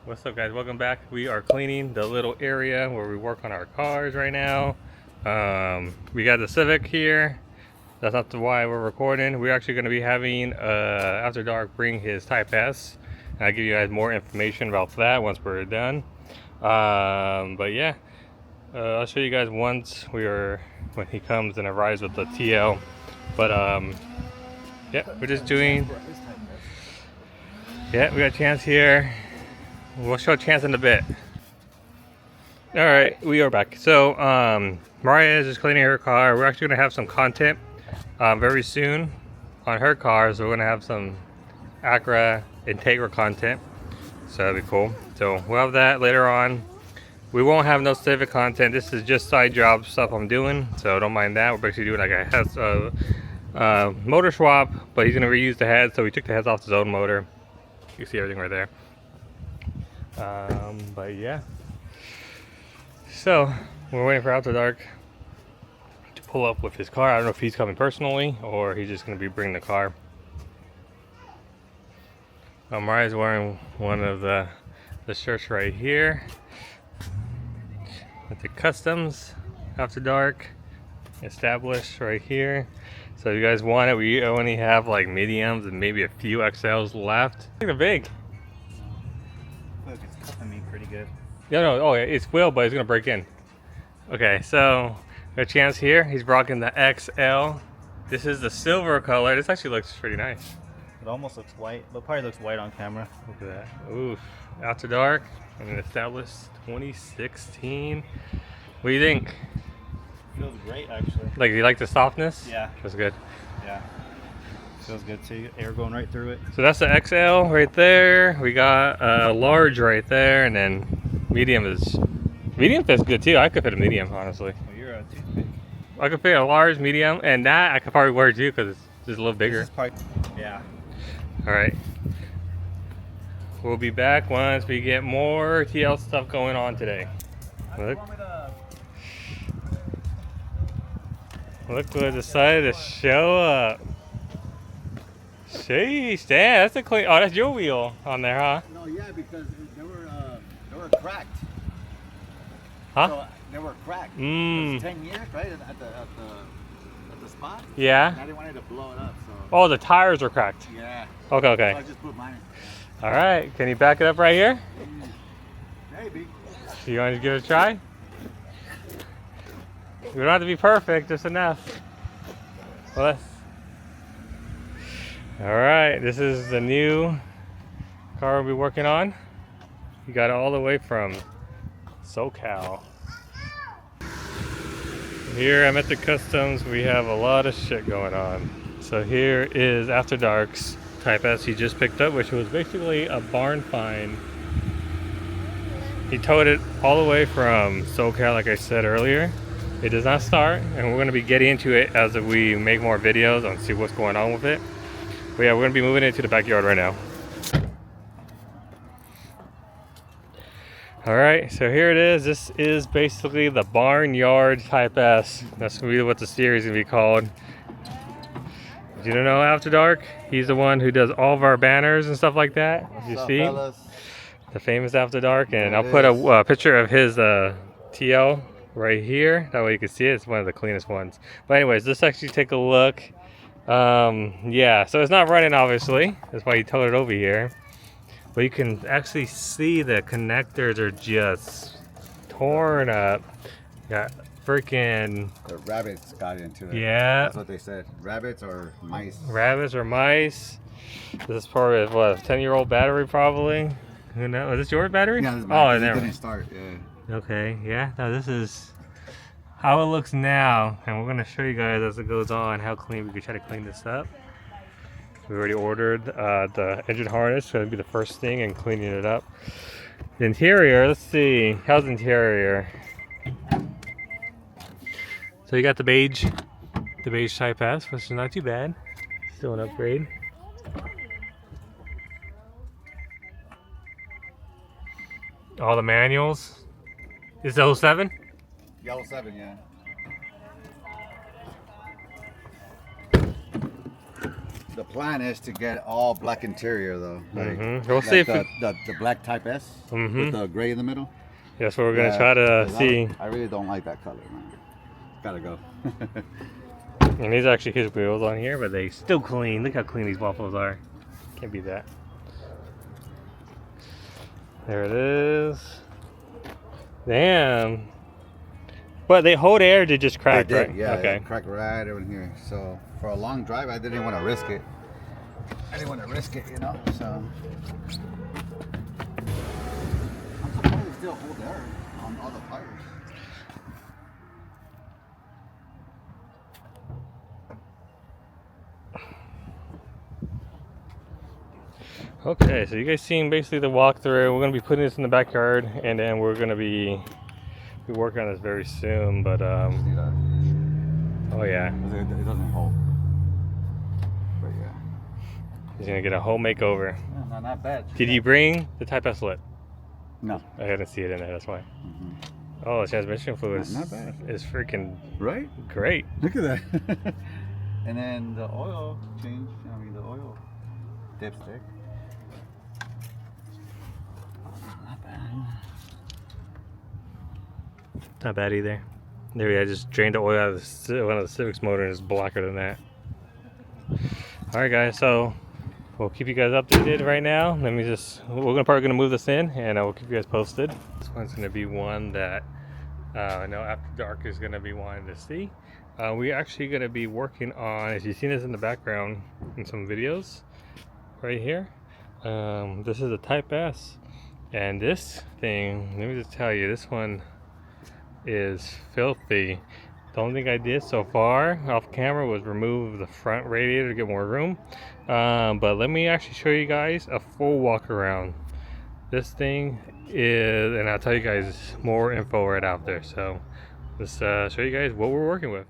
What's up, guys? Welcome back. We are cleaning the little area where we work on our cars right now. We got the Civic here. That's not why we're recording. We're actually going to be having After Dark bring his Type S. And I'll give you guys more information about that once we're done. But yeah, I'll show you guys when he comes and arrives with the TL. But yeah, we're just doing. Yeah, we got Chance here. We'll show Chance in a bit. All right, we are back. So Mariah is just cleaning her car. We're actually gonna have some content very soon on her car. So we're gonna have some Acura Integra content. So that'll be cool. So we'll have that later on. We won't have no Civic content. This is just side job stuff I'm doing. So don't mind that. We're basically doing like a motor swap, but he's gonna reuse the heads. So we took the heads off his own motor. You can see everything right there. But yeah, so we're waiting for After Dark to pull up with his car. I don't know if he's coming personally or he's just going to be bringing the car. Mariah's wearing one of the shirts right here with the customs After Dark established right here. So if you guys want it, we only have like mediums and maybe a few XLs left. I think they're big. Look, it's cuffing me pretty good. Yeah, no, oh, it's will, but it's gonna break in. Okay, so we got Chance here. He's rocking the XL. This is the silver color. This actually looks pretty nice. It almost looks white, but probably looks white on camera. Look at that. Oof. After Dark. And an established 2016. What do you think? Feels great, actually. Like, you like the softness? Yeah. That's good. Yeah. Feels good too. Air going right through it. So that's the XL right there. We got a large right there, and then medium fits good too. I could fit a medium, honestly. Well, you're a toothpick. I could fit a large, medium, and that I could probably wear too because it's just a little bigger. Yeah. All right. We'll be back once we get more TL stuff going on today. Look who decided to show up. Sheesh, damn, that's a clean. Oh, that's your wheel on there, huh? No, yeah, because they were cracked. Huh? So they were cracked. Mm. It was 10 years, right? At the spot. Yeah. And I didn't want it to blow it up, so. Oh, the tires are cracked. Yeah. Okay, okay. So I just put mine. All right, can you back it up right here? Maybe. You want to give it a try? We don't have to be perfect, just enough. Well, all right, this is the new car we'll be working on. You got it all the way from SoCal. Here I'm at the customs. We have a lot of shit going on. So here is After Dark's Type S he just picked up, which was basically a barn find. He towed it all the way from SoCal, like I said earlier. It does not start, and we're going to be getting into it as we make more videos and see what's going on with it. But yeah, we're going to be moving into the backyard right now. Alright, so here it is. This is basically the Barnyard Type S. That's going to be what the series is going to be called. You don't know After Dark? He's the one who does all of our banners and stuff like that. You see? Fellas? The famous After Dark. And I'll put a picture of his TL right here. That way you can see it. It's one of the cleanest ones. But anyways, let's actually take a look. Yeah, so it's not running, obviously. That's why you towed it over here. But you can actually see the connectors are just torn up. Got freaking... The rabbits got into it. Yeah. That's what they said. Rabbits or mice. Rabbits or mice. This is probably what, a 10-year-old battery probably. Who knows? Is this your battery? Yeah, this is oh, it never. didn't start. Yeah. Okay, yeah. Now this is how it looks now, and we're gonna show you guys as it goes on how clean we can try to clean this up. We already ordered the engine harness, so it'll be the first thing in cleaning it up. The interior, let's see, how's the interior? So you got the beige Type S, which is not too bad. Still an upgrade. All the manuals. Is the 07? Yellow 7, yeah. The plan is to get all black interior though. Like, We'll see if the black Type S with the gray in the middle. That's what we're gonna try to see. I really don't like that color, man. Gotta go. And these are actually his wheels on here, but they still clean. Look how clean these waffles are. Can't beat that. There it is. Damn. But they hold air to just crack, They did, right? yeah. Okay. It cracked right over here. So for a long drive, I didn't want to risk it. I didn't want to risk it, you know. So I'm surprised they still hold air on all the tires. Okay, so you guys seen basically the walkthrough. We're gonna be putting this in the backyard, and then we're gonna be working on this very soon. But oh yeah, It doesn't hold. But yeah. he's gonna get a whole makeover. No, not bad. Did you bring the Type S lit? No. I didn't see it in there. That's why. Oh, the transmission fluid Not bad. is freaking Right? great. Look at that. And then the oil change. I mean the oil dipstick. Not bad. Not bad either. There we go. I just drained the oil out of one of the Civic's motor, and it's blacker than that. Alright guys, so we'll keep you guys updated right now. We're probably gonna move this in, and we'll keep you guys posted. This one's gonna be one that I know After Dark is gonna be wanting to see. We're actually gonna be working on, as you've seen this in the background in some videos, right here. This is a Type S, and this thing, let me just tell you, this one is filthy. The only thing I did so far off camera was remove the front radiator to get more room. But let me actually show you guys a full walk around. This thing is, and I'll tell you guys more info right out there. So let's show you guys what we're working with.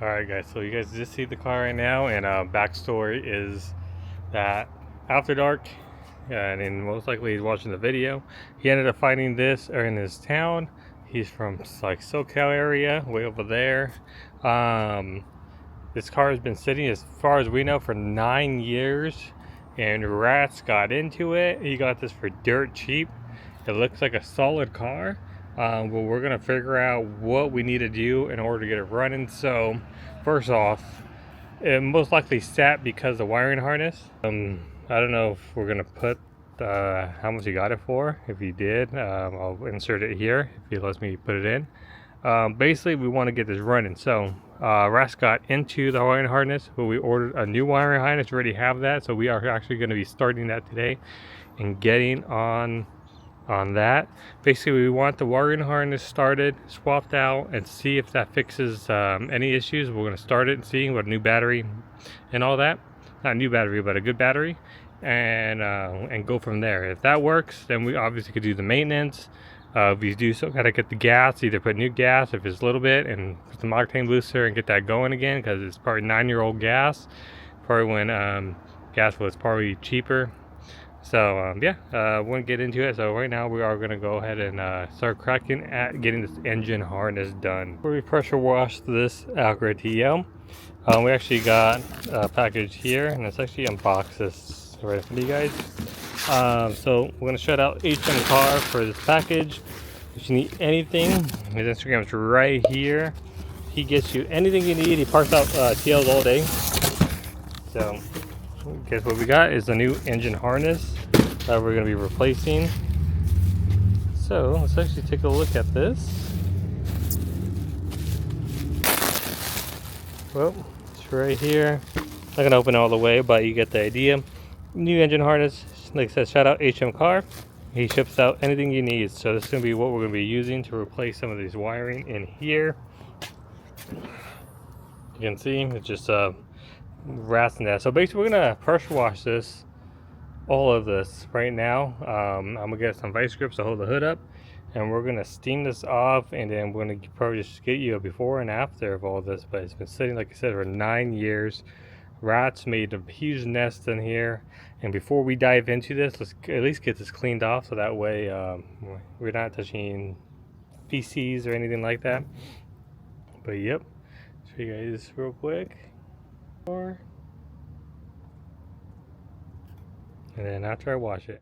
Alright guys, so you guys just see the car right now, and backstory is that After Dark, and then most likely he's watching the video, he ended up finding this in his town. He's from like SoCal area, way over there. This car has been sitting, as far as we know, for 9 years, and rats got into it. He got this for dirt cheap. It looks like a solid car. But we're gonna figure out what we need to do in order to get it running. So first off, it most likely sat because of the wiring harness. I don't know if we're gonna put how much he got it for. If he did, I'll insert it here if he lets me put it in. Basically we want to get this running. So Ras got into the wiring harness, but we ordered a new wiring harness. We already have that, so we are actually going to be starting that today and getting on that. Basically we want the wiring harness started, swapped out, and see if that fixes any issues. We're going to start it and see what a new battery and all that, not a new battery but a good battery, and go from there. If that works, then we obviously could do the maintenance. If we do so, gotta get the gas, either put new gas if it's a little bit, and put some octane booster and get that going again, because it's probably 9-year-old gas, probably when gas was probably cheaper. So yeah, we'll get into it. So right now we are going to go ahead and start cracking at getting this engine harness done. We pressure washed this Acura TL. We actually got a package here, and it's actually unboxed this right for you guys. So we're going to shut out H in the car for this package. If you need anything, his Instagram is right here. He gets you anything you need. He parks out TLs all day. So guess what we got is a new engine harness that we're going to be replacing. So let's actually take a look at this. Well, it's right here. Not gonna open it all the way, but you get the idea. New engine harness, like I said, shout out HM Car. He ships out anything you need. So this is gonna be what we're gonna be using to replace some of these wiring in here. You can see it's just rats in that. So basically we're gonna pressure wash this, all of this right now. I'm gonna get some vice grips to hold the hood up, and we're gonna steam this off, and then we're gonna probably just get you a before and after of all this. But it's been sitting, like I said, for 9 years. Rats made a huge nest in here, and before we dive into this, let's at least get this cleaned off so that way we're not touching feces or anything like that. But yep, show you guys this real quick. And then after I wash it.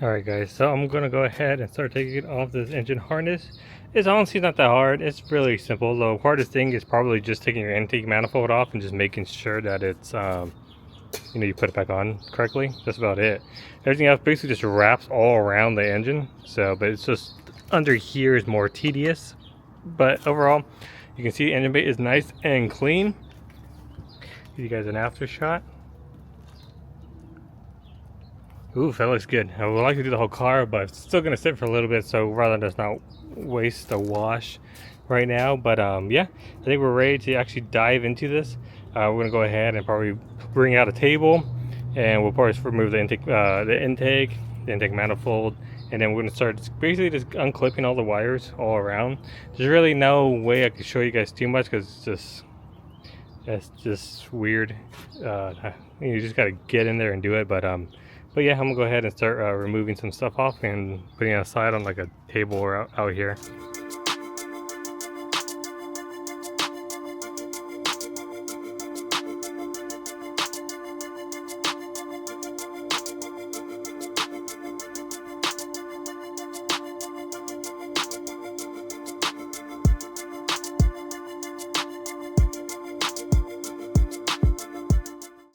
Alright guys, so I'm going to go ahead and start taking off this engine harness. It's honestly not that hard, it's really simple. The hardest thing is probably just taking your intake manifold off and just making sure that it's, you know, you put it back on correctly. That's about it. Everything else basically just wraps all around the engine. So, but it's just under here is more tedious. But overall, you can see the engine bay is nice and clean. Give you guys an after shot. Ooh, that looks good. I would like to do the whole car, but it's still gonna sit for a little bit, so rather than just not waste the wash right now. But yeah, I think we're ready to actually dive into this. We're gonna go ahead and probably bring out a table, and we'll probably remove the intake manifold, and then we're gonna start basically just unclipping all the wires all around. There's really no way I can show you guys too much because it's just weird. You just gotta get in there and do it. But yeah, I'm gonna go ahead and start removing some stuff off and putting it aside on like a table or out here.